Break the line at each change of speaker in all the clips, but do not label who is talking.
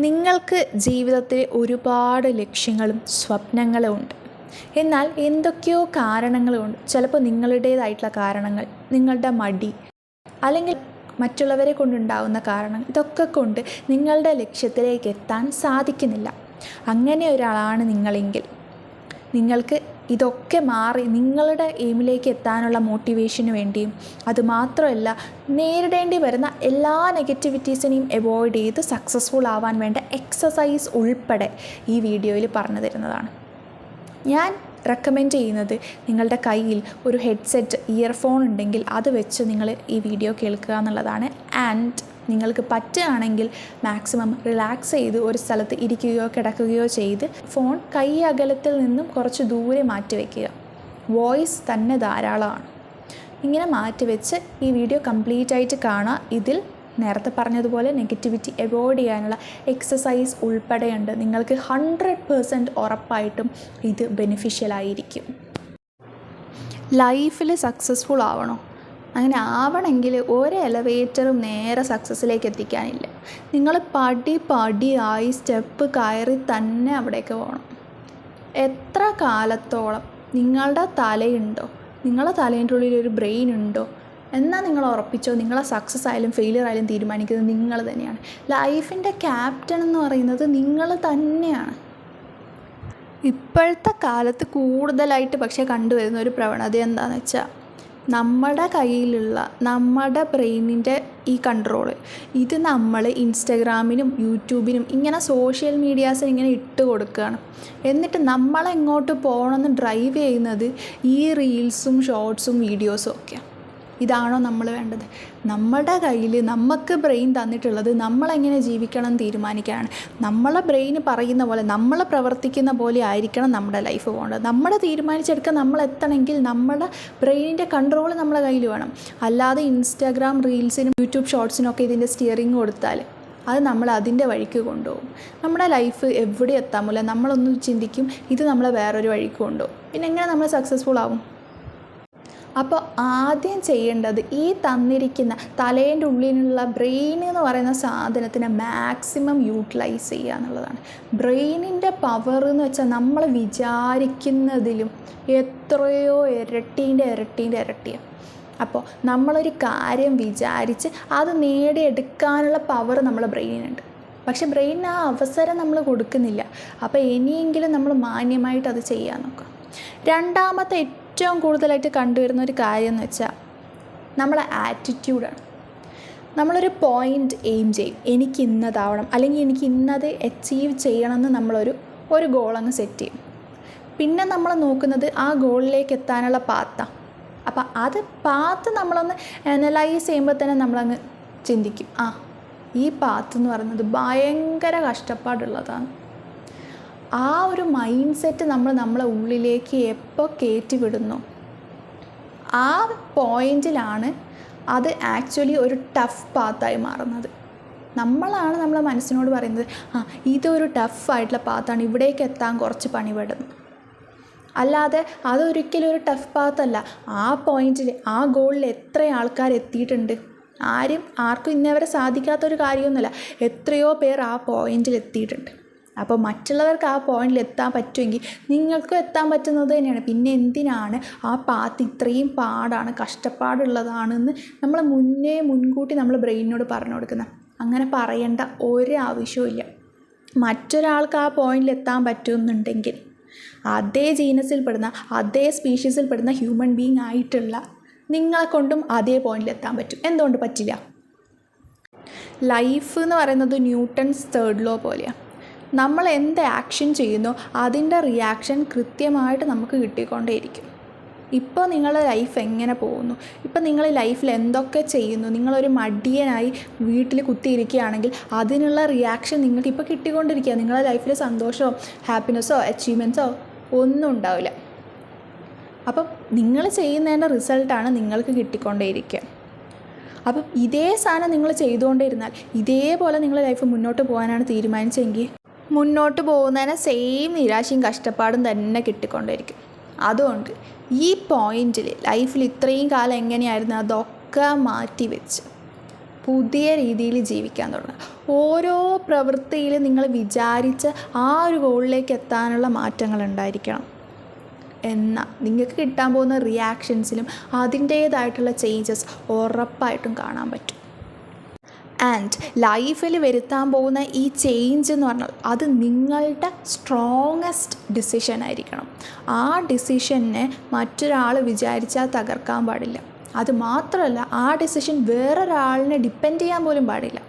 നിങ്ങൾക്ക് ജീവിതത്തിൽ ഒരുപാട് ലക്ഷ്യങ്ങളും സ്വപ്നങ്ങളും ഉണ്ട്. എന്നാൽ എന്തൊക്കെയോ കാരണങ്ങളുണ്ട്. ചിലപ്പോൾ നിങ്ങളുടേതായിട്ടുള്ള കാരണങ്ങൾ, നിങ്ങളുടെ മടി, അല്ലെങ്കിൽ മറ്റുള്ളവരെ കൊണ്ടുണ്ടാകുന്ന കാരണം, ഇതൊക്കെ കൊണ്ട് നിങ്ങളുടെ ലക്ഷ്യത്തിലേക്ക് എത്താൻ സാധിക്കുന്നില്ല. അങ്ങനെ ഒരാളാണ് നിങ്ങളെങ്കിൽ നിങ്ങൾക്ക് ഇതൊക്കെ മാറി നിങ്ങളുടെ എയിമിലേക്ക് എത്താനുള്ള മോട്ടിവേഷന് വേണ്ടിയും, അതുമാത്രമല്ല നേരിടേണ്ടി വരുന്ന എല്ലാ നെഗറ്റിവിറ്റീസിനെയും അവോയ്ഡ് ചെയ്ത് സക്സസ്ഫുൾ ആവാൻ വേണ്ട എക്സസൈസ് ഉൾപ്പെടെ ഈ വീഡിയോയിൽ പറഞ്ഞു തരുന്നതാണ്. ഞാൻ റെക്കമെൻഡ് ചെയ്യുന്നത് നിങ്ങളുടെ കയ്യിൽ ഒരു ഹെഡ്സെറ്റ്, ഇയർഫോൺ ഉണ്ടെങ്കിൽ അത് വെച്ച് നിങ്ങൾ ഈ വീഡിയോ കേൾക്കുക എന്നുള്ളതാണ്. ആൻഡ് നിങ്ങൾക്ക് പറ്റുകയാണെങ്കിൽ മാക്സിമം റിലാക്സ് ചെയ്ത് ഒരു സ്ഥലത്ത് ഇരിക്കുകയോ കിടക്കുകയോ ചെയ്ത് ഫോൺ കൈ അകലത്തിൽ നിന്നും കുറച്ച് ദൂരെ മാറ്റി വയ്ക്കുക. വോയിസ് തന്നെ ധാരാളമാണ്. ഇങ്ങനെ മാറ്റിവെച്ച് ഈ വീഡിയോ കംപ്ലീറ്റ് ആയിട്ട് കാണുക. ഇതിൽ നേരത്തെ പറഞ്ഞതുപോലെ നെഗറ്റിവിറ്റി അവോയ്ഡ് ചെയ്യാനുള്ള എക്സസൈസ് ഉൾപ്പെടെയുണ്ട്. നിങ്ങൾക്ക് 100% ഉറപ്പായിട്ടും ഇത് ബെനിഫിഷ്യലായിരിക്കും. ലൈഫിൽ സക്സസ്ഫുൾ ആവണോ? അങ്ങനെ ആവണമെങ്കിൽ ഒരു എലവേറ്ററും നേരെ സക്സസ്സിലേക്ക് എത്തിക്കാനില്ല. നിങ്ങൾ പടിയായി സ്റ്റെപ്പ് കയറി തന്നെ അവിടേക്ക് പോകണം. എത്ര കാലത്തോളം നിങ്ങളുടെ തലയുണ്ടോ, നിങ്ങളുടെ തലേൻ്റെ ഉള്ളിൽ ഒരു ബ്രെയിൻ ഉണ്ടോ എന്നാൽ നിങ്ങൾ ഉറപ്പിച്ചോ, നിങ്ങളെ സക്സസ് ആയാലും ഫെയിലിയർ ആയാലും തീരുമാനിക്കുന്നത് നിങ്ങൾ തന്നെയാണ്. ലൈഫിൻ്റെ ക്യാപ്റ്റൻ എന്ന് പറയുന്നത് നിങ്ങൾ തന്നെയാണ്. ഇപ്പോഴത്തെ കാലത്ത് കൂടുതലായിട്ട് പക്ഷേ കണ്ടുവരുന്ന ഒരു പ്രവണത എന്താണെന്ന് വെച്ചാൽ, നമ്മുടെ കയ്യിലുള്ള നമ്മുടെ ബ്രെയിനിൻ്റെ ഈ കൺട്രോള് ഇത് നമ്മൾ ഇൻസ്റ്റഗ്രാമിനും യൂട്യൂബിനും ഇങ്ങനെ സോഷ്യൽ മീഡിയാസിന് ഇങ്ങനെ ഇട്ട് കൊടുക്കുകയാണ്. എന്നിട്ട് നമ്മളെങ്ങോട്ട് പോകണമെന്ന് ഡ്രൈവ് ചെയ്യുന്നത് ഈ റീൽസും ഷോർട്സും വീഡിയോസും ഒക്കെ. ഇതാണോ നമ്മൾ വേണ്ടത്? നമ്മുടെ കയ്യിൽ നമുക്ക് ബ്രെയിൻ തന്നിട്ടുള്ളത് നമ്മളെങ്ങനെ ജീവിക്കണം തീരുമാനിക്കാനാണ്. നമ്മളെ ബ്രെയിന് പറയുന്ന പോലെ, നമ്മൾ പ്രവർത്തിക്കുന്ന പോലെ ആയിരിക്കണം നമ്മുടെ ലൈഫ് പോകേണ്ടത്. നമ്മൾ തീരുമാനിച്ചെടുക്കാൻ നമ്മൾ എത്തണമെങ്കിൽ നമ്മുടെ ബ്രെയിനിൻ്റെ കൺട്രോൾ നമ്മളെ കയ്യിൽ വേണം. അല്ലാതെ ഇൻസ്റ്റാഗ്രാം റീൽസിനും യൂട്യൂബ് ഷോർട്സിനൊക്കെ ഇതിൻ്റെ സ്റ്റിയറിങ് കൊടുത്താൽ അത് നമ്മൾ അതിൻ്റെ വഴിക്ക് കൊണ്ടുപോകും. നമ്മുടെ ലൈഫ് എവിടെ എത്താൻ പോലെ നമ്മളൊന്ന് ചിന്തിക്കും, ഇത് നമ്മളെ വേറൊരു വഴിക്ക് കൊണ്ടുപോകും. പിന്നെ എങ്ങനെ നമ്മൾ സക്സസ്ഫുൾ ആവും? അപ്പോൾ ആദ്യം ചെയ്യേണ്ടത് ഈ തന്നിരിക്കുന്ന തലേൻ്റെ ഉള്ളിലുള്ള ബ്രെയിൻ എന്ന് പറയുന്ന സാധനത്തിനെ മാക്സിമം യൂട്ടിലൈസ് ചെയ്യുക എന്നുള്ളതാണ്. ബ്രെയിനിൻ്റെ പവർ എന്ന് വെച്ചാൽ നമ്മൾ വിചാരിക്കുന്നതിലും എത്രയോ ഇരട്ടിയാണ്. അപ്പോൾ നമ്മളൊരു കാര്യം വിചാരിച്ച് അത് നേടിയെടുക്കാനുള്ള പവർ നമ്മളെ ബ്രെയിനിനുണ്ട്. പക്ഷെ ബ്രെയിനിന് ആ അവസരം നമ്മൾ കൊടുക്കുന്നില്ല. അപ്പോൾ ഇനിയെങ്കിലും നമ്മൾ മാന്യമായിട്ട് അത് ചെയ്യാൻ നോക്കുക. രണ്ടാമത്തെ ഏറ്റവും കൂടുതലായിട്ട് കണ്ടുവരുന്ന ഒരു കാര്യം എന്ന് വെച്ചാൽ നമ്മളെ ആറ്റിറ്റ്യൂഡാണ്. നമ്മളൊരു പോയിൻ്റ് എയിം ചെയ്യും, എനിക്ക് ഇന്നതാവണം, അല്ലെങ്കിൽ എനിക്ക് ഇന്നത് അച്ചീവ് ചെയ്യണമെന്ന് നമ്മളൊരു ഗോളങ്ങ് സെറ്റ് ചെയ്യും. പിന്നെ നമ്മൾ നോക്കുന്നത് ആ ഗോളിലേക്ക് എത്താനുള്ള പാത്താണ്. അപ്പം അത് പാത്ത് നമ്മളൊന്ന് അനലൈസ് ചെയ്യുമ്പോൾ തന്നെ നമ്മളങ്ങ് ചിന്തിക്കും, ഈ പാത്ത് എന്ന് പറയുന്നത് ഭയങ്കര കഷ്ടപ്പാടുള്ളതാണ്. ആ ഒരു മൈൻഡ് സെറ്റ് നമ്മളെ ഉള്ളിലേക്ക് എപ്പോൾ കയറ്റി വിടുന്നു, ആ പോയിൻറ്റിലാണ് അത് ആക്ച്വലി ഒരു ടഫ് പാത്തായി മാറുന്നത്. നമ്മളാണ് നമ്മളെ മനസ്സിനോട് പറയുന്നത്, ഇതൊരു ടഫായിട്ടുള്ള പാത്താണ്, ഇവിടേക്ക് എത്താൻ കുറച്ച് പണിപ്പെടുന്നു. അല്ലാതെ അതൊരിക്കലും ഒരു ടഫ് പാത്തല്ല. ആ പോയിൻറ്റിൽ, ആ ഗോളിൽ എത്ര ആൾക്കാർ എത്തിയിട്ടുണ്ട്. ആർക്കും ഇന്നേവരെ സാധിക്കാത്തൊരു കാര്യമൊന്നുമല്ല. എത്രയോ പേർ ആ പോയിൻറ്റിൽ എത്തിയിട്ടുണ്ട്. അപ്പോൾ മറ്റുള്ളവർക്ക് ആ പോയിന്റിൽ എത്താൻ പറ്റുമെങ്കിൽ നിങ്ങൾക്കും എത്താൻ പറ്റുന്നത് തന്നെയാണ്. പിന്നെ എന്തിനാണ് ആ പാത്ത് ഇത്രയും പാടാണ്, കഷ്ടപ്പാടുള്ളതാണെന്ന് നമ്മൾ മുൻകൂട്ടി നമ്മൾ ബ്രെയിനിനോട് പറഞ്ഞു കൊടുക്കുന്നത്? അങ്ങനെ പറയേണ്ട ഒരു ആവശ്യവും. മറ്റൊരാൾക്ക് ആ പോയിന്റിൽ എത്താൻ പറ്റുമെന്നുണ്ടെങ്കിൽ അതേ ജീനസിൽ പെടുന്ന, അതേ സ്പീഷീസിൽ പെടുന്ന ഹ്യൂമൻ ബീങ് ആയിട്ടുള്ള നിങ്ങളെ കൊണ്ടും അതേ പോയിന്റിൽ എത്താൻ പറ്റും. എന്തുകൊണ്ട് പറ്റില്ല? ലൈഫ് എന്ന് പറയുന്നത് ന്യൂട്ടൺസ് 3rd ലോ പോലെയാണ്. നമ്മൾ എന്ത് ആക്ഷൻ ചെയ്യുന്നോ അതിൻ്റെ റിയാക്ഷൻ കൃത്യമായിട്ട് നമുക്ക് കിട്ടിക്കൊണ്ടേയിരിക്കും. ഇപ്പോൾ നിങ്ങളുടെ ലൈഫ് എങ്ങനെ പോകുന്നു, ഇപ്പോൾ നിങ്ങൾ ലൈഫിൽ എന്തൊക്കെ ചെയ്യുന്നു, നിങ്ങളൊരു മടിയനായി വീട്ടിൽ കുത്തിയിരിക്കുകയാണെങ്കിൽ അതിനുള്ള റിയാക്ഷൻ നിങ്ങൾക്ക് ഇപ്പോൾ കിട്ടിക്കൊണ്ടിരിക്കുക. നിങ്ങളുടെ ലൈഫിൽ സന്തോഷമോ ഹാപ്പിനെസ്സോ അച്ചീവ്മെൻറ്റ്സോ ഒന്നും ഉണ്ടാവില്ല. അപ്പം നിങ്ങൾ ചെയ്യുന്നതിൻ്റെ റിസൾട്ടാണ് നിങ്ങൾക്ക് കിട്ടിക്കൊണ്ടേയിരിക്കുക. അപ്പം ഇതേ സാധനം നിങ്ങൾ ചെയ്തുകൊണ്ടിരുന്നാൽ, ഇതേപോലെ നിങ്ങളുടെ ലൈഫ് മുന്നോട്ട് പോകാനാണ് തീരുമാനിച്ചെങ്കിൽ, മുന്നോട്ട് പോകുന്നതിന് സെയിം നിരാശയും കഷ്ടപ്പാടും തന്നെ കിട്ടിക്കൊണ്ടിരിക്കും. അതുകൊണ്ട് ഈ പോയിന്റിൽ ലൈഫിൽ ഇത്രയും കാലം എങ്ങനെയായിരുന്നു അതൊക്കെ മാറ്റി വെച്ച് പുതിയ രീതിയിൽ ജീവിക്കാൻ തുടങ്ങുക. ഓരോ പ്രവൃത്തിയിലും നിങ്ങൾ വിചാരിച്ച ആ ഒരു ഗോളിലേക്ക് എത്താനുള്ള മാറ്റങ്ങൾ ഉണ്ടായിരിക്കണം. എന്നാൽ നിങ്ങൾക്ക് കിട്ടാൻ പോകുന്ന റിയാക്ഷൻസിലും അതിൻ്റേതായിട്ടുള്ള ചേഞ്ചസ് ഉറപ്പായിട്ടും കാണാൻ പറ്റും. ആൻഡ് ലൈഫിൽ വരുത്താൻ പോകുന്ന ഈ ചേഞ്ച് എന്ന് പറഞ്ഞാൽ അത് നിങ്ങളുടെ സ്ട്രോങ്ങസ്റ്റ് ഡിസിഷൻ ആയിരിക്കണം. ആ ഡിസിഷനെ മറ്റൊരാൾ വിചാരിച്ചാൽ തകർക്കാൻ പാടില്ല. അത് മാത്രമല്ല, ആ ഡിസിഷൻ വേറൊരാളിനെ ഡിപ്പെൻഡ് ചെയ്യാൻ പോലും പാടില്ല.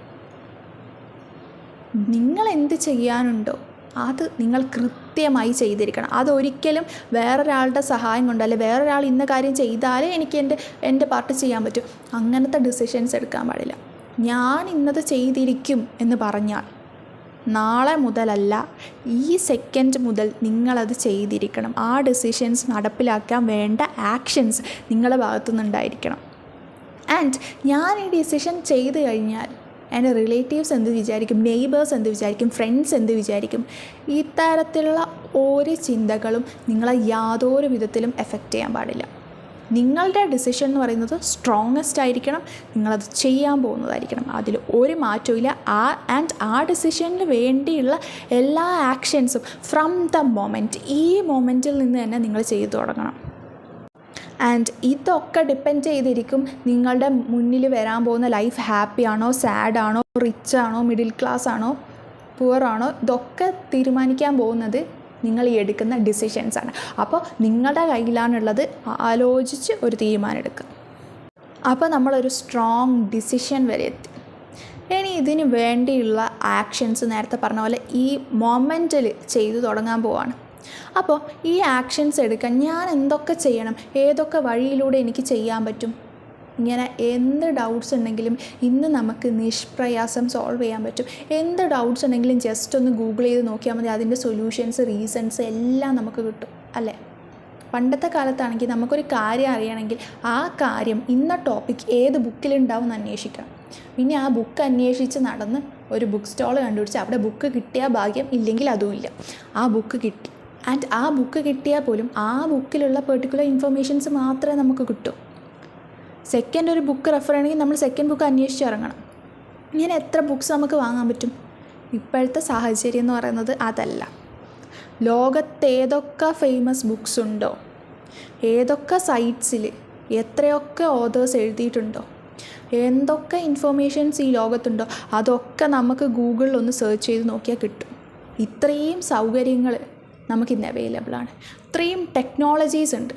നിങ്ങൾ എന്ത് ചെയ്യാനുണ്ടോ അത് നിങ്ങൾ കൃത്യമായി ചെയ്തിരിക്കണം. അതൊരിക്കലും വേറൊരാളുടെ സഹായം കൊണ്ടല്ല, വേറൊരാൾ ഇന്ന കാര്യം ചെയ്താലേ എനിക്ക് എൻ്റെ പാർട്ട് ചെയ്യാൻ പറ്റും, അങ്ങനത്തെ ഡിസിഷൻസ് എടുക്കാൻ പാടില്ല. ഞാൻ ഇന്നത് ചെയ്തിരിക്കും എന്ന് പറഞ്ഞാൽ നാളെ മുതലല്ല, ഈ സെക്കൻഡ് മുതൽ നിങ്ങളത് ചെയ്തിരിക്കണം. ആ ഡിസിഷൻസ് നടപ്പിലാക്കാൻ വേണ്ട ആക്ഷൻസ് നിങ്ങളുടെ ഭാഗത്തുനിന്നുണ്ടായിരിക്കണം. ആൻഡ് ഞാൻ ഈ ഡിസിഷൻ ചെയ്ത് കഴിഞ്ഞാൽ എൻ്റെ റിലേറ്റീവ്സ് എന്ത് വിചാരിക്കും, നെയ്ബേഴ്സ് എന്ത് വിചാരിക്കും, ഫ്രണ്ട്സ് എന്ത് വിചാരിക്കും, ഇത്തരത്തിലുള്ള ഒരു ചിന്തകളും നിങ്ങളെ യാതൊരു വിധത്തിലും എഫക്റ്റ് ചെയ്യാൻ പാടില്ല. നിങ്ങളുടെ ഡിസിഷൻ എന്ന് പറയുന്നത് സ്ട്രോങ്ങസ്റ്റ് ആയിരിക്കണം, നിങ്ങളത് ചെയ്യാൻ പോകുന്നതായിരിക്കണം, അതിൽ ഒരു മാറ്റവും ആ ഡിസിഷന് വേണ്ടിയുള്ള എല്ലാ ആക്ഷൻസും ഫ്രം ദ മൊമെൻറ്റ്, ഈ മൊമെൻറ്റിൽ നിന്ന് തന്നെ നിങ്ങൾ ചെയ്തു തുടങ്ങണം. ആൻഡ് ഇതൊക്കെ ഡിപ്പെൻഡ് ചെയ്തിരിക്കും നിങ്ങളുടെ മുന്നിൽ വരാൻ പോകുന്ന ലൈഫ് ഹാപ്പിയാണോ, സാഡാണോ, റിച്ചാണോ, മിഡിൽ ക്ലാസ് ആണോ, പുവറാണോ, ഇതൊക്കെ തീരുമാനിക്കാൻ പോകുന്നത് നിങ്ങൾ ഈ എടുക്കുന്ന ഡിസിഷൻസാണ്. അപ്പോൾ നിങ്ങളുടെ കയ്യിലാണുള്ളത്, ആലോചിച്ച് ഒരു തീരുമാനം എടുക്കുക. അപ്പോൾ നമ്മളൊരു സ്ട്രോങ് ഡിസിഷൻ വരെ എത്തി. ഇനി ഇതിന് വേണ്ടിയുള്ള ആക്ഷൻസ് നേരത്തെ പറഞ്ഞ പോലെ ഈ മൊമെൻറ്റിൽ ചെയ്തു തുടങ്ങാൻ പോവാണ്. അപ്പോൾ ഈ ആക്ഷൻസ് എടുക്കാൻ ഞാൻ എന്തൊക്കെ ചെയ്യണം, ഏതൊക്കെ വഴിയിലൂടെ എനിക്ക് ചെയ്യാൻ പറ്റും, ഇങ്ങനെ എന്ത് ഡൗട്ട്സ് ഉണ്ടെങ്കിലും ഇന്ന് നമുക്ക് നിഷ്പ്രയാസം സോൾവ് ചെയ്യാൻ പറ്റും. എന്ത് ഡൗട്ട്സ് ഉണ്ടെങ്കിലും ജസ്റ്റ് ഒന്ന് ഗൂഗിൾ ചെയ്ത് നോക്കിയാൽ മതി, അതിൻ്റെ സൊല്യൂഷൻസ്, റീസൺസ് എല്ലാം നമുക്ക് കിട്ടും അല്ലേ. പണ്ടത്തെ കാലത്താണെങ്കിൽ നമുക്കൊരു കാര്യം അറിയണമെങ്കിൽ ആ കാര്യം ഇന്ന ടോപ്പിക് ഏത് ബുക്കിലുണ്ടാവും എന്ന് അന്വേഷിക്കണം. പിന്നെ ആ ബുക്ക് അന്വേഷിച്ച് നടന്ന് ഒരു ബുക്ക് സ്റ്റോൾ കണ്ടുപിടിച്ച് അവിടെ ബുക്ക് കിട്ടിയ ഭാഗ്യം, ഇല്ലെങ്കിൽ അതുമില്ല. ആ ബുക്ക് കിട്ടി. ആൻഡ് ആ ബുക്ക് കിട്ടിയാൽ പോലും ആ ബുക്കിലുള്ള പെർട്ടിക്കുലർ ഇൻഫർമേഷൻസ് മാത്രമേ നമുക്ക് കിട്ടൂ. സെക്കൻഡ് ഒരു ബുക്ക് റെഫർ ചെയ്യണമെങ്കിൽ നമ്മൾ സെക്കൻഡ് ബുക്ക് അന്വേഷിച്ച് ഇറങ്ങണം. ഇങ്ങനെ എത്ര ബുക്ക്സ് നമുക്ക് വാങ്ങാൻ പറ്റും? ഇപ്പോഴത്തെ സാഹചര്യം എന്ന് പറയുന്നത് അതല്ല. ലോകത്തേതൊക്കെ ഫേമസ് ബുക്സ് ഉണ്ടോ, ഏതൊക്കെ സൈറ്റ്സിൽ എത്രയൊക്കെ ഓതേഴ്സ് എഴുതിയിട്ടുണ്ടോ, എന്തൊക്കെ ഇൻഫർമേഷൻസ് ഈ ലോകത്തുണ്ടോ, അതൊക്കെ നമുക്ക് ഗൂഗിളിൽ ഒന്ന് സെർച്ച് ചെയ്ത് നോക്കിയാൽ കിട്ടും. ഇത്രയും സൗകര്യങ്ങൾ നമുക്കിന്ന് അവൈലബിളാണ്, ഇത്രയും ടെക്നോളജീസ് ഉണ്ട്.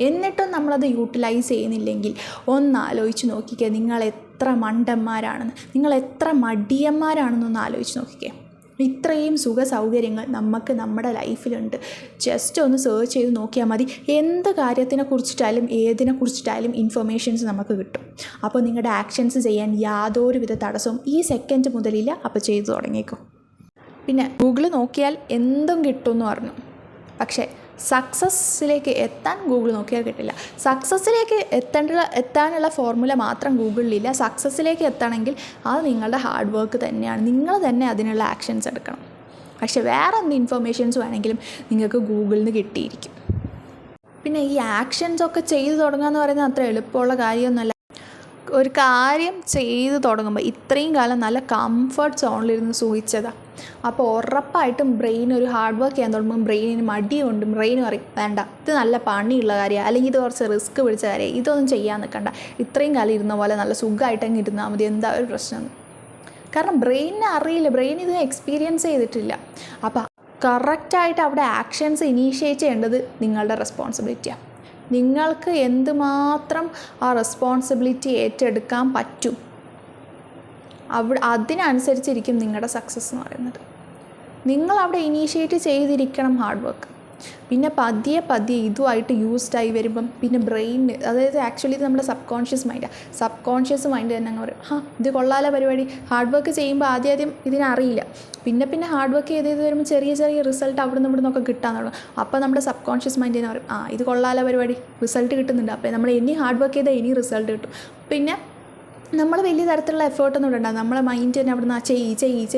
എന്നിട്ടും നമ്മളത് യൂട്ടിലൈസ് ചെയ്യുന്നില്ലെങ്കിൽ ഒന്നാലോചിച്ച് നോക്കിക്കേ, നിങ്ങൾ എത്ര മണ്ടന്മാരാണെന്ന്, നിങ്ങൾ എത്ര മടിയന്മാരാണെന്നൊന്ന് ആലോചിച്ച് നോക്കിക്കേ. ഇത്രയും സുഖ സൗകര്യങ്ങൾ നമുക്ക് നമ്മുടെ ലൈഫിലുണ്ട്. ജസ്റ്റ് ഒന്ന് സെർച്ച് ചെയ്ത് നോക്കിയാൽ മതി, എന്ത് കാര്യത്തിനെ കുറിച്ചിട്ടായാലും ഏതിനെ കുറിച്ചിട്ടായാലും ഇൻഫർമേഷൻസ് നമുക്ക് കിട്ടും. അപ്പോൾ നിങ്ങളുടെ ആക്ഷൻസ് ചെയ്യാൻ യാതൊരുവിധ തടസ്സവും ഈ സെക്കൻഡ് മുതലില്ല. അപ്പോൾ ചെയ്തു തുടങ്ങിയേക്കും. പിന്നെ ഗൂഗിൾ നോക്കിയാൽ എന്തും കിട്ടുമെന്ന് പറഞ്ഞു, പക്ഷേ സക്സസ്സിലേക്ക് എത്താൻ ഗൂഗിൾ നോക്കിയാൽ കിട്ടില്ല. സക്സസ്സിലേക്ക് എത്താനുള്ള ഫോർമുല മാത്രം ഗൂഗിളിലില്ല. സക്സസ്സിലേക്ക് എത്തണമെങ്കിൽ അത് നിങ്ങളുടെ ഹാർഡ് വർക്ക് തന്നെയാണ്, നിങ്ങൾ തന്നെ അതിനുള്ള ആക്ഷൻസ് എടുക്കണം. പക്ഷേ വേറെ എന്ത് ഇൻഫർമേഷൻസ് വേണമെങ്കിലും നിങ്ങൾക്ക് ഗൂഗിളിൽ നിന്ന് കിട്ടിയിരിക്കും. പിന്നെ ഈ ആക്ഷൻസൊക്കെ ചെയ്തു തുടങ്ങുക എന്ന് പറയുന്നത് അത്ര എളുപ്പമുള്ള കാര്യമൊന്നുമല്ല. ഒരു കാര്യം ചെയ്ത് തുടങ്ങുമ്പോൾ ഇത്രയും കാലം നല്ല കംഫർട്ട് സോണിലിരുന്ന് സൂഹിച്ചതാണ്. അപ്പോൾ ഉറപ്പായിട്ടും ബ്രെയിൻ ഒരു ഹാർഡ് വർക്ക് ചെയ്യാൻ തുടങ്ങുമ്പോൾ ബ്രെയിനിന് മടിയുണ്ട്. ബ്രെയിൻ പറയും വേണ്ട, ഇത് നല്ല പണിയുള്ള കാര്യമാണ്, അല്ലെങ്കിൽ ഇത് കുറച്ച് റിസ്ക് പിടിച്ച കാര്യം, ഇതൊന്നും ചെയ്യാൻ നിൽക്കണ്ട, ഇത്രയും കാലം ഇരുന്ന പോലെ നല്ല സുഖമായിട്ടങ്ങ് ഇരുന്നാൽ മതി, എന്താ ഒരു പ്രശ്നം. കാരണം ബ്രെയിനിന് അറിയില്ല, ബ്രെയിൻ ഇത് എക്സ്പീരിയൻസ് ചെയ്തിട്ടില്ല. അപ്പോൾ കറക്റ്റായിട്ട് അവിടെ ആക്ഷൻസ് ഇനീഷ്യേറ്റ് ചെയ്യേണ്ടത് നിങ്ങളുടെ റെസ്പോൺസിബിലിറ്റിയാണ്. നിങ്ങൾക്ക് എന്തുമാത്രം ആ റെസ്പോൺസിബിലിറ്റി ഏറ്റെടുക്കാൻ പറ്റും, അതിനനുസരിച്ചിരിക്കും നിങ്ങളുടെ സക്സസ് എന്ന് പറയുന്നത്. നിങ്ങളവിടെ ഇനീഷ്യേറ്റ് ചെയ്തിരിക്കണം ഹാർഡ് വർക്ക്. പിന്നെ പതിയെ ഇതുമായിട്ട് യൂസ്ഡായി വരുമ്പം പിന്നെ ബ്രെയിനിന്, അതായത് ആക്ച്വലി ഇത് നമ്മുടെ സബ് കോൺഷ്യസ് മൈൻഡ് തന്നെ അങ്ങ് പറയും, ഇത് കൊള്ളാല പരിപാടി. ഹാർഡ് വർക്ക് ചെയ്യുമ്പോൾ ആദ്യം ഇതിനറിയില്ല, പിന്നെ ഹാർഡ് വർക്ക് ചെയ്ത് വരുമ്പോൾ ചെറിയ റിസൾട്ട് അവിടെ നിന്നൊക്കെ കിട്ടാൻ തുടങ്ങും. അപ്പോൾ നമ്മുടെ സബ് കോൺഷ്യസ് മൈൻഡ് തന്നെ പറയും, ഇത് കൊള്ളാല പരിപാടി, റിസൾട്ട് കിട്ടുന്നുണ്ട്, അപ്പോൾ നമ്മൾ ഇനി ഹാർഡ് വർക്ക് ചെയ്താൽ ഇനി റിസൾട്ട് കിട്ടും. പിന്നെ നമ്മൾ വലിയ തരത്തിലുള്ള എഫേർട്ടൊന്നും ഇടണ്ട, നമ്മളെ മൈൻഡ് തന്നെ അവിടെ നിന്ന്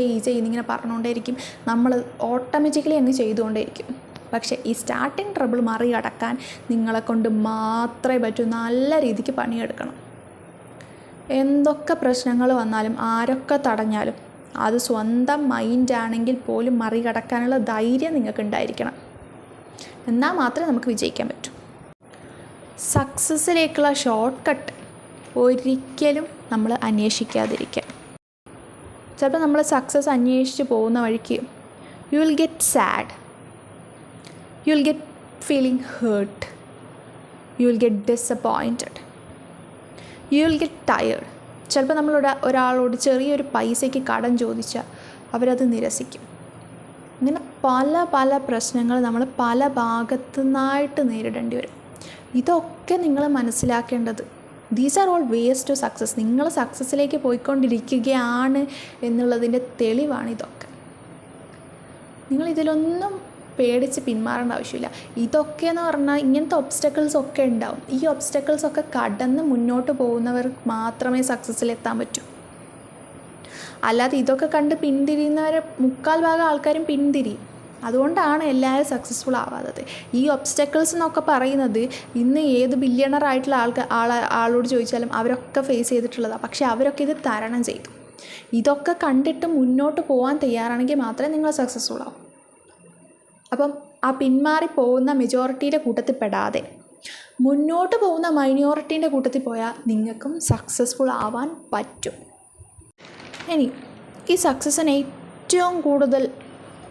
ചെയ്യ് എന്നിങ്ങനെ പറഞ്ഞുകൊണ്ടേയിരിക്കും. നമ്മൾ ഓട്ടോമാറ്റിക്കലി അങ്ങ് ചെയ്തുകൊണ്ടേയിരിക്കും. പക്ഷേ ഈ സ്റ്റാർട്ടിങ് ട്രബിൾ മറികടക്കാൻ നിങ്ങളെക്കൊണ്ട് മാത്രമേ പറ്റൂ. നല്ല രീതിക്ക് പണിയെടുക്കണം. എന്തൊക്കെ പ്രശ്നങ്ങൾ വന്നാലും ആരൊക്കെ തടഞ്ഞാലും അത് സ്വന്തം മൈൻഡാണെങ്കിൽ പോലും മറികടക്കാനുള്ള ധൈര്യം നിങ്ങൾക്ക് ഉണ്ടായിരിക്കണം. എന്നാൽ മാത്രമേ നമുക്ക് വിജയിക്കാൻ പറ്റൂ. സക്സസ്സിലേക്കുള്ള ഷോർട്ട് കട്ട് ഒരിക്കലും നമ്മൾ അന്വേഷിക്കാതിരിക്കുക. ചിലപ്പോൾ നമ്മൾ സക്സസ് അന്വേഷിച്ച് പോകുന്ന വഴിക്ക് you will get sad, you will get feeling hurt, you will get disappointed, you will get tired. ചിലപ്പോൾ ഒരാളോട് ചെറിയൊരു പൈസയ്ക്ക് കടം ചോദിച്ചാൽ അവരത് നിരസിക്കും. ഇങ്ങനെ പല പല പ്രശ്നങ്ങൾ നമ്മൾ പല ഭാഗത്തു നിന്നായിട്ട് നേരിടേണ്ടി വരും. ഇതൊക്കെ നിങ്ങൾ മനസ്സിലാക്കേണ്ടത് these are all ways to success. നിങ്ങൾ സക്സസ്സിലേക്ക് പോയിക്കൊണ്ടിരിക്കുകയാണ് എന്നുള്ളതിൻ്റെ തെളിവാണ് ഇതൊക്കെ. നിങ്ങളിതിലൊന്നും പേടിച്ച് പിന്മാറേണ്ട ആവശ്യമില്ല. ഇതൊക്കെ എന്ന് പറഞ്ഞാൽ ഇങ്ങനത്തെ ഒബ്സ്റ്റക്കിൾസ് ഒക്കെ ഉണ്ടാവും. ഈ ഒബ്സ്റ്റക്കിൾസ് ഒക്കെ കടന്ന് മുന്നോട്ട് പോകുന്നവർക്ക് മാത്രമേ സക്സസ്സിലെത്താൻ പറ്റൂ. അല്ലാതെ ഇതൊക്കെ കണ്ട് പിന്തിരിയുന്നവരെ 3/4 ആൾക്കാരും പിന്തിരിയും. അതുകൊണ്ടാണ് എല്ലാവരും സക്സസ്ഫുൾ ആവാത്തത്. ഈ ഒബ്സ്റ്റക്കിൾസ് എന്നൊക്കെ പറയുന്നത് ഇന്ന് ഏത് ബില്യണർ ആയിട്ടുള്ള ആളോട് ചോദിച്ചാലും അവരൊക്കെ ഫേസ് ചെയ്തിട്ടുള്ളതാണ്. പക്ഷേ അവരൊക്കെ ഇത് തരണം ചെയ്തു. ഇതൊക്കെ കണ്ടിട്ട് മുന്നോട്ട് പോകാൻ തയ്യാറാണെങ്കിൽ മാത്രമേ നിങ്ങൾ സക്സസ്ഫുൾ ആവും. അപ്പം ആ പിന്മാറി പോകുന്ന മെജോറിറ്റിയുടെ കൂട്ടത്തിൽ പെടാതെ മുന്നോട്ട് പോകുന്ന മൈനോറിറ്റീൻ്റെ കൂട്ടത്തിൽ പോയാൽ നിങ്ങൾക്കും സക്സസ്ഫുൾ ആവാൻ പറ്റും. ഇനി ഈ സക്സസ്സിനെ ഏറ്റവും കൂടുതൽ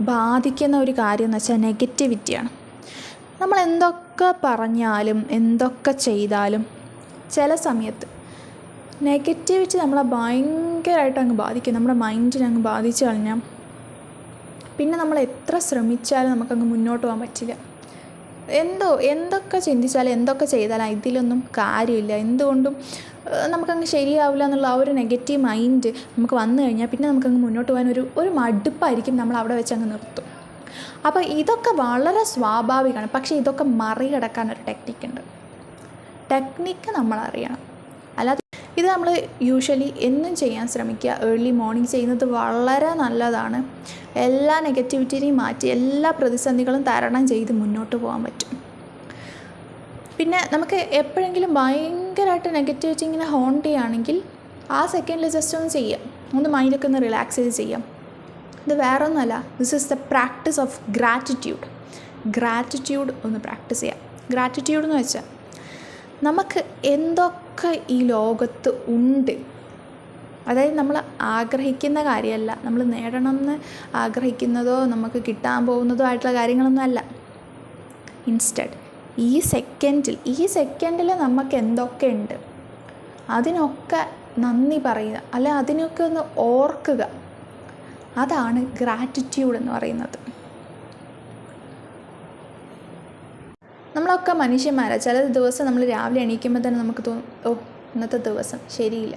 ബാധിക്കുന്ന ഒരു കാര്യം എന്ന് വെച്ചാൽ നെഗറ്റിവിറ്റിയാണ്. നമ്മൾ എന്തൊക്കെ പറഞ്ഞാലും എന്തൊക്കെ ചെയ്താലും ചില സമയത്ത് നെഗറ്റിവിറ്റി നമ്മളെ ഭയങ്കരമായിട്ട് അങ്ങ് ബാധിക്കും. നമ്മുടെ മൈൻഡിനെ അങ്ങ് ബാധിച്ചു കഴിഞ്ഞാൽ പിന്നെ നമ്മൾ എത്ര ശ്രമിച്ചാലും നമുക്കങ്ങ് മുന്നോട്ട് പോകാൻ പറ്റില്ല. എന്തൊക്കെ ചിന്തിച്ചാലും എന്തൊക്കെ ചെയ്താലും ഇതിലൊന്നും കാര്യമില്ല, എന്തുകൊണ്ടും നമുക്കങ്ങ് ശരിയാവില്ല എന്നുള്ള ആ ഒരു നെഗറ്റീവ് മൈൻഡ് നമുക്ക് വന്നു കഴിഞ്ഞാൽ പിന്നെ നമുക്കങ്ങ് മുന്നോട്ട് പോകാൻ ഒരു മടുപ്പായിരിക്കും. നമ്മൾ അവിടെ വെച്ച് അങ്ങ് നിർത്തും. അപ്പോൾ ഇതൊക്കെ വളരെ സ്വാഭാവികമാണ്. പക്ഷേ ഇതൊക്കെ മറികടക്കാനൊരു ടെക്നിക്കുണ്ട്. ടെക്നിക്ക് നമ്മൾ അറിയണം. അല്ലാതെ ഇത് നമ്മൾ യൂഷ്വലി എന്നും ചെയ്യാൻ ശ്രമിക്കുക. ഏർലി മോർണിംഗ് ചെയ്യുന്നത് വളരെ നല്ലതാണ്. എല്ലാ നെഗറ്റിവിറ്റിനെയും മാറ്റി എല്ലാ പ്രതിസന്ധികളും തരണം ചെയ്ത് മുന്നോട്ട് പോകാൻ പറ്റും. പിന്നെ നമുക്ക് എപ്പോഴെങ്കിലും ഭയങ്കരമായിട്ട് നെഗറ്റിവിറ്റി ഇങ്ങനെ ഹോണ്ട് ചെയ്യുകയാണെങ്കിൽ ആ സെക്കൻഡിൽ ജസ്റ്റ് ഒന്ന് ചെയ്യാം, ഒന്ന് മൈൻഡൊക്കെ ഒന്ന് റിലാക്സ് ചെയ്ത് ചെയ്യാം. ഇത് വേറെ ഒന്നുമല്ല, this is the practice of gratitude ഒന്ന് പ്രാക്ടീസ് ചെയ്യാം. ഗ്രാറ്റിറ്റ്യൂഡ് എന്ന് വെച്ചാൽ നമുക്ക് എന്തൊക്കെ ഈ ലോകത്ത് ഉണ്ട്, അതായത് നമ്മൾ ആഗ്രഹിക്കുന്ന കാര്യമല്ല, നമ്മൾ നേടണമെന്ന് ആഗ്രഹിക്കുന്നതോ നമുക്ക് കിട്ടാൻ പോകുന്നതോ ആയിട്ടുള്ള കാര്യങ്ങളൊന്നും അല്ല. ഇൻസ്റ്റഡ് ഈ സെക്കൻഡിൽ നമുക്ക് എന്തൊക്കെ ഉണ്ട് അതിനൊക്കെ നന്ദി പറയുക, അല്ല അതിനൊക്കെ ഒന്ന് ഓർക്കുക. അതാണ് ഗ്രാറ്റിറ്റ്യൂഡ് എന്ന് പറയുന്നത്. നമ്മളൊക്കെ മനുഷ്യന്മാരാണ്. ചില ദിവസം നമ്മൾ രാവിലെ എണീക്കുമ്പോൾ തന്നെ നമുക്ക് തോന്നും, ഇന്നത്തെ ദിവസം ശരിയില്ല,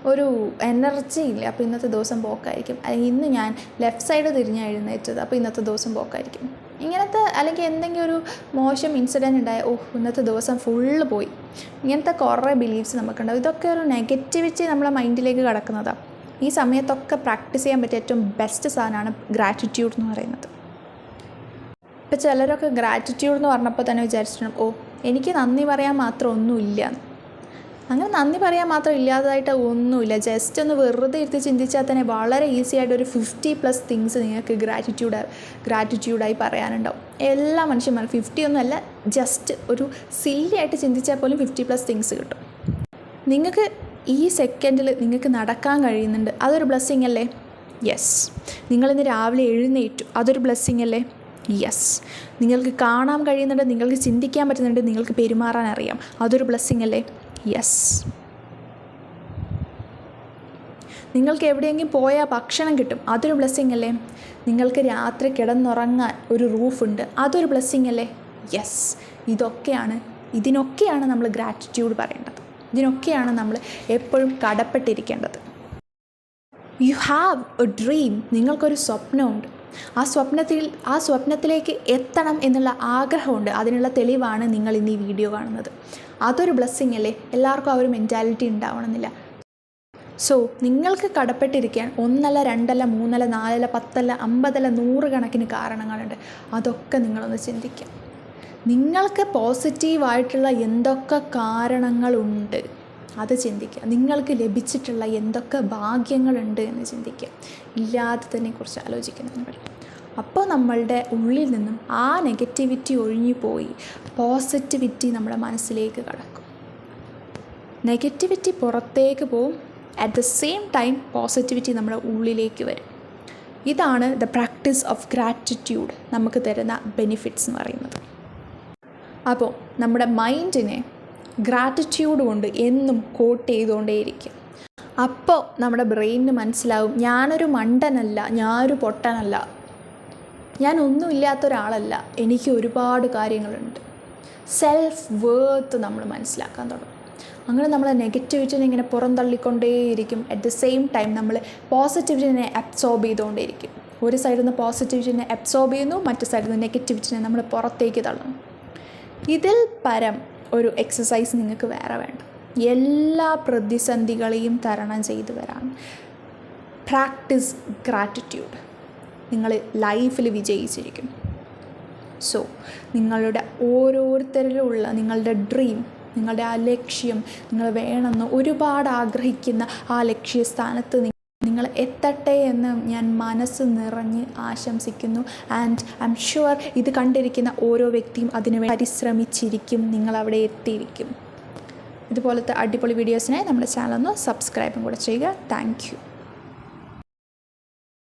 ഒരു എനർജി ഇല്ല, അപ്പോൾ ഇന്നത്തെ ദിവസം പോക്കായിരിക്കും. അല്ലെങ്കിൽ ഇന്ന് ഞാൻ ലെഫ്റ്റ് സൈഡ് തിരിഞ്ഞാണ് എഴുന്നേറ്റത്, അപ്പോൾ ഇന്നത്തെ ദിവസം പോക്കായിരിക്കും. ഇങ്ങനത്തെ അല്ലെങ്കിൽ എന്തെങ്കിലും ഒരു മോശം ഇൻസിഡൻറ്റ് ഉണ്ടായ ഇന്നത്തെ ദിവസം ഫുള്ള് പോയി. ഇങ്ങനത്തെ കുറേ ബിലീഫ്സ് നമുക്കുണ്ടാവും. ഇതൊക്കെ ഒരു നെഗറ്റിവിറ്റി നമ്മളെ മൈൻഡിലേക്ക് കടക്കുന്നതാണ്. ഈ സമയത്തൊക്കെ പ്രാക്ടീസ് ചെയ്യാൻ പറ്റിയ ഏറ്റവും ബെസ്റ്റ് സാധനമാണ് ഗ്രാറ്റിറ്റ്യൂഡ് എന്ന് പറയുന്നത്. ഇപ്പോൾ ചിലരൊക്കെ ഗ്രാറ്റിറ്റ്യൂഡ് എന്ന് പറഞ്ഞപ്പോൾ തന്നെ വിചാരിച്ചിട്ടുണ്ട്, എനിക്ക് നന്ദി പറയാൻ മാത്രം ഒന്നുമില്ല. അങ്ങനെ നന്ദി പറയാൻ മാത്രം ഇല്ലാത്തതായിട്ട് ഒന്നുമില്ല. ജസ്റ്റ് ഒന്ന് വെറുതെ ഇരുത്തി ചിന്തിച്ചാൽ തന്നെ വളരെ ഈസി ആയിട്ട് ഒരു 50+ തിങ്സ് നിങ്ങൾക്ക് ഗ്രാറ്റിറ്റ്യൂഡായി പറയാനുണ്ടാവും. എല്ലാ മനുഷ്യന്മാരും 50 ഒന്നുമല്ല, ജസ്റ്റ് ഒരു സില്ലി ആയിട്ട് ചിന്തിച്ചാൽ പോലും 50+ തിങ്സ് കിട്ടും. നിങ്ങൾക്ക് ഈ സെക്കൻഡിൽ നിങ്ങൾക്ക് നടക്കാൻ കഴിയുന്നുണ്ട്, അതൊരു ബ്ലെസ്സിങ് അല്ലേ? യെസ്. നിങ്ങളിന്ന് രാവിലെ എഴുന്നേറ്റു, അതൊരു ബ്ലെസ്സിങ് അല്ലേ? യെസ്. നിങ്ങൾക്ക് കാണാൻ കഴിയുന്നുണ്ട്, നിങ്ങൾക്ക് ചിന്തിക്കാൻ പറ്റുന്നുണ്ട്, നിങ്ങൾക്ക് പെരുമാറാൻ അറിയാം, അതൊരു ബ്ലെസ്സിങ് അല്ലേ? യെസ്. നിങ്ങൾക്ക് എവിടെയെങ്കിലും പോയാൽ ഭക്ഷണം കിട്ടും, അതൊരു ബ്ലെസ്സിങ് അല്ലേ? നിങ്ങൾക്ക് രാത്രി കിടന്നുറങ്ങാൻ ഒരു റൂഫുണ്ട്, അതൊരു ബ്ലെസ്സിങ് അല്ലേ? യെസ്. ഇതിനൊക്കെയാണ് നമ്മൾ ഗ്രാറ്റിറ്റ്യൂഡ് പറയേണ്ടത്. ഇതിനൊക്കെയാണ് നമ്മൾ എപ്പോഴും കടപ്പെട്ടിരിക്കേണ്ടത്. You have a dream. നിങ്ങൾക്കൊരു സ്വപ്നമുണ്ട്. ആ സ്വപ്നത്തിലേക്ക് എത്തണം എന്നുള്ള ആഗ്രഹമുണ്ട്. അതിനുള്ള തെളിവാണ് നിങ്ങൾ ഇന്ന് ഈ വീഡിയോ കാണുന്നത്. അതൊരു ബ്ലെസ്സിങ് അല്ലേ? എല്ലാവർക്കും ആ ഒരു മെൻറ്റാലിറ്റി ഉണ്ടാവണമെന്നില്ല. സോ നിങ്ങൾക്ക് കടപ്പെട്ടിരിക്കാൻ 1 അല്ല 2 അല്ല 3 അല്ല 4 അല്ല 10 അല്ല 50 അല്ല 100 കണക്കിന് കാരണങ്ങളുണ്ട്. അതൊക്കെ നിങ്ങളൊന്ന് ചിന്തിക്കാം. നിങ്ങൾക്ക് പോസിറ്റീവായിട്ടുള്ള എന്തൊക്കെ കാരണങ്ങളുണ്ട് അത് ചിന്തിക്കുക. നിങ്ങൾക്ക് ലഭിച്ചിട്ടുള്ള എന്തൊക്കെ ഭാഗ്യങ്ങളുണ്ട് എന്ന് ചിന്തിക്കുക. ഇല്ലാത്തതിനെ കുറിച്ച് ആലോചിക്കുന്നത് നിങ്ങൾ. അപ്പോൾ നമ്മളുടെ ഉള്ളിൽ നിന്നും ആ നെഗറ്റിവിറ്റി ഒഴിഞ്ഞു പോയി പോസിറ്റിവിറ്റി നമ്മുടെ മനസ്സിലേക്ക് കടക്കും. നെഗറ്റിവിറ്റി പുറത്തേക്ക് പോവും, at the same time positivity നമ്മുടെ ഉള്ളിലേക്ക് വരും. ഇതാണ് ദ പ്രാക്ടീസ് ഓഫ് ഗ്രാറ്റിറ്റ്യൂഡ് നമുക്ക് തരുന്ന ബെനിഫിറ്റ്സ് എന്ന് പറയുന്നത്. അപ്പോൾ നമ്മുടെ മൈൻഡിനെ ഗ്രാറ്റിറ്റ്യൂഡ് കൊണ്ട് എന്നും കോട്ട് ചെയ്തുകൊണ്ടേയിരിക്കും. അപ്പോൾ നമ്മുടെ ബ്രെയിനിന് മനസ്സിലാവും, ഞാനൊരു മണ്ടനല്ല, ഞാനൊരു പൊട്ടനല്ല, ഞാൻ ഒന്നുമില്ലാത്ത ഒരാളല്ല, എനിക്ക് ഒരുപാട് കാര്യങ്ങളുണ്ട്. സെൽഫ് വേർത്ത് നമ്മൾ മനസ്സിലാക്കാൻ തുടങ്ങും. അങ്ങനെ നമ്മൾ നെഗറ്റിവിറ്റിനെ ഇങ്ങനെ പുറന്തള്ളിക്കൊണ്ടേയിരിക്കും. അറ്റ് ദ സെയിം ടൈം നമ്മൾ പോസിറ്റിവിറ്റിനെ അബ്സോർബ് ചെയ്തുകൊണ്ടേയിരിക്കും. ഒരു സൈഡിൽ നിന്ന് പോസിറ്റിവിറ്റിനെ അബ്സോർബ് ചെയ്യുന്നു, മറ്റു സൈഡിൽ നിന്ന് നെഗറ്റിവിറ്റിനെ നമ്മൾ പുറത്തേക്ക് തള്ളുന്നു. ഇതിൽ പരം ഒരു എക്സസൈസ് നിങ്ങൾക്ക് വേറെ വേണ്ട. എല്ലാ പ്രതിസന്ധികളെയും തരണം ചെയ്തു വരാൻ പ്രാക്ടീസ് ഗ്രാറ്റിറ്റ്യൂഡ്. നിങ്ങൾ ലൈഫിൽ വിജയിച്ചിരിക്കും. സോ നിങ്ങളുടെ ഓരോരുത്തരിലുള്ള നിങ്ങളുടെ ഡ്രീം, നിങ്ങളുടെ ആ ലക്ഷ്യം, നിങ്ങൾ വേണമെന്ന് ഒരുപാട് ആഗ്രഹിക്കുന്ന ആ ലക്ഷ്യസ്ഥാനത്ത് നിങ്ങൾ എത്തട്ടെ എന്ന് ഞാൻ മനസ്സ് നിറഞ്ഞ് ആശംസിക്കുന്നു. ആൻഡ് ഐ എം ഷുവർ ഇത് കണ്ടിരിക്കുന്ന ഓരോ വ്യക്തിയും അതിന് പരിശ്രമിച്ചിരിക്കും, നിങ്ങളവിടെ എത്തിയിരിക്കും. ഇതുപോലത്തെ അടിപൊളി വീഡിയോസിനായി നമ്മുടെ ചാനൽ ഒന്ന് സബ്സ്ക്രൈബും കൂടെ ചെയ്യുക. Thank you.